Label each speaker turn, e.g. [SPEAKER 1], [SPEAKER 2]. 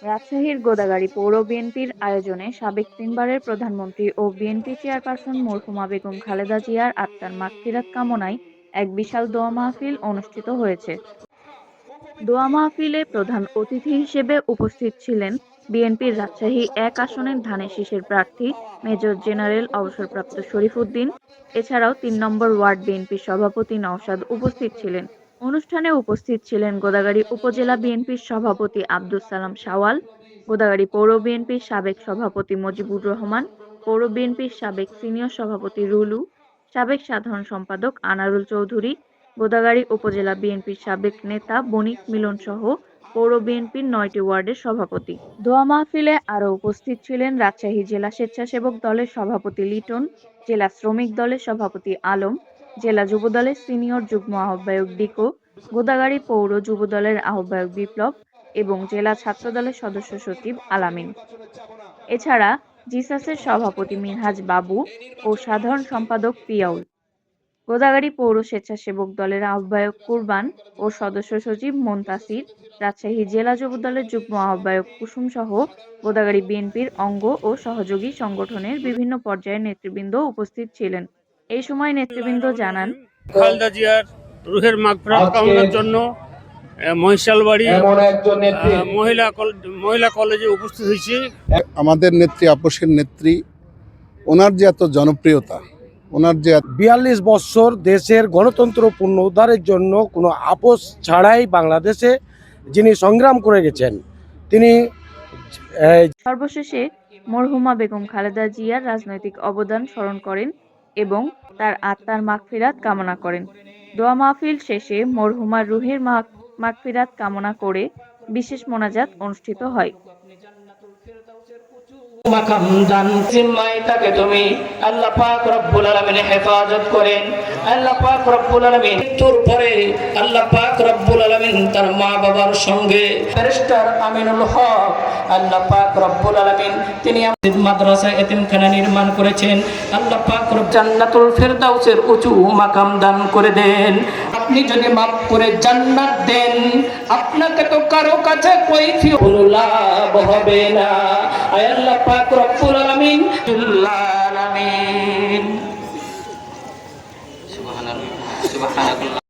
[SPEAKER 1] রাজশাহীর গোদাগাড়ী পৌর বিএনপির আয়োজনে সাবেক তিনবারের প্রধানমন্ত্রী ও বিএনপি চেয়ারপারসন মরহুমা বেগম খালেদা জিয়ার আত্মার মাগফিরাত কামনায় এক বিশাল দোয়া মাহফিল অনুষ্ঠিত হয়েছে। দোয়া মাহফিলে প্রধান অতিথি হিসেবে উপস্থিত ছিলেন বিএনপির রাজশাহী এক আসনের ধানের শীষের প্রার্থী মেজর জেনারেল অবসরপ্রাপ্ত শরীফ উদ্দিন। এছাড়াও ৩ নম্বর ওয়ার্ড বিএনপির সভাপতি নওশাদ উপস্থিত ছিলেন। অনুষ্ঠানে উপস্থিত ছিলেন গোদাগাড়ী উপজেলা বিএনপির সভাপতি আব্দুস সালাম শাওয়াল, গোদাগাড়ী পৌর বিএনপির সাবেক সভাপতি মজিবুর রহমান, পৌর বিএনপির সাবেক সিনিয়র সভাপতি রুলু, সাবেক সাধারণ সম্পাদক আনারুল চৌধুরী, গোদাগাড়ী উপজেলা বিএনপির সাবেক নেতা বণিক মিলন সহ পৌর বিএনপির ৯টি ওয়ার্ডের সভাপতি। দোয়া মাহফিলে আরও উপস্থিত ছিলেন রাজশাহী জেলা স্বেচ্ছাসেবক দলের সভাপতি লিটন, জেলা শ্রমিক দলের সভাপতি আলম, জেলা যুবদলের সিনিয়র যুগ্ম আহ্বায়ক ডিকো, গোদাগাড়ী পৌর যুবদলের আহ্বায়ক বিপ্লব এবং জেলা ছাত্রদলের সদস্য সচিব আলামিন। এছাড়া জিসাসের সভাপতি মিনহাজ বাবু ও সাধারণ সম্পাদক পিয়াউল, গোদাগাড়ী পৌর স্বেচ্ছাসেবক দলের আহ্বায়ক কুরবান ও সদস্য সচিব মোন্তাসির, রাজশাহী জেলা যুবদলের যুগ্ম আহ্বায়ক কুসুম সহ গোদাগাড়ী বিএনপির অঙ্গ ও সহযোগী সংগঠনের বিভিন্ন পর্যায়ের নেতৃবৃন্দ উপস্থিত ছিলেন। এই সময় নেতৃবৃন্দ জানান,
[SPEAKER 2] খালেদা জিয়ার রুহের মাগফিরাত কামনার জন্য মহিষালবাড়ি মহিলা কলেজে উপস্থিত হয়েছি।
[SPEAKER 3] আমাদের নেত্রী, আপসের নেত্রী, ওনার যে এত জনপ্রিয়তা, ওনার যে
[SPEAKER 4] ৪২ বছর দেশের গণতন্ত্র পুনরুদ্ধারের জন্য কোনো আপোষ ছাড়াই বাংলাদেশে যিনি সংগ্রাম করে গেছেন, তিনি
[SPEAKER 1] সর্বশেষে মরহুমা বেগম খালেদা জিয়ার রাজনৈতিক অবদান স্মরণ করেন এবং তার আত্মার মাগফিরাত কামনা করেন। দোয়া মাহফিল শেষে মরহুমার রুহের মাগফিরাত কামনা করে বিশেষ মোনাজাত অনুষ্ঠিত হয়।
[SPEAKER 5] মাকাম দান জিম্মায় তাকে তুমি আল্লাহ পাক রব্বুল আলামিন হেফাজত করেন। আল্লাহ পাক রব্বুল আলামিন মৃত্যুর পরে আল্লাহ পাক রব্বুল আলামিন তার মা বাবার সঙ্গে ব্যারিস্টার আমিনুল হক, আল্লাহ পাক রব্বুল আলামিন তিনি মাদ্রাসা এতিমখানা নির্মাণ করেছেন। আল্লাহ পাক জান্নাতুল ফেরদাউসের উঁচু মাকাম দান করে দেন। আপনি যদি মাফ করে জান্নাত দেন, আপনাকে তো কারো কাছে কৈফিয়ত লাভ হবে না। আল্লাহ পাক রব্বুল আলামিন সুবহানাল্লাহ।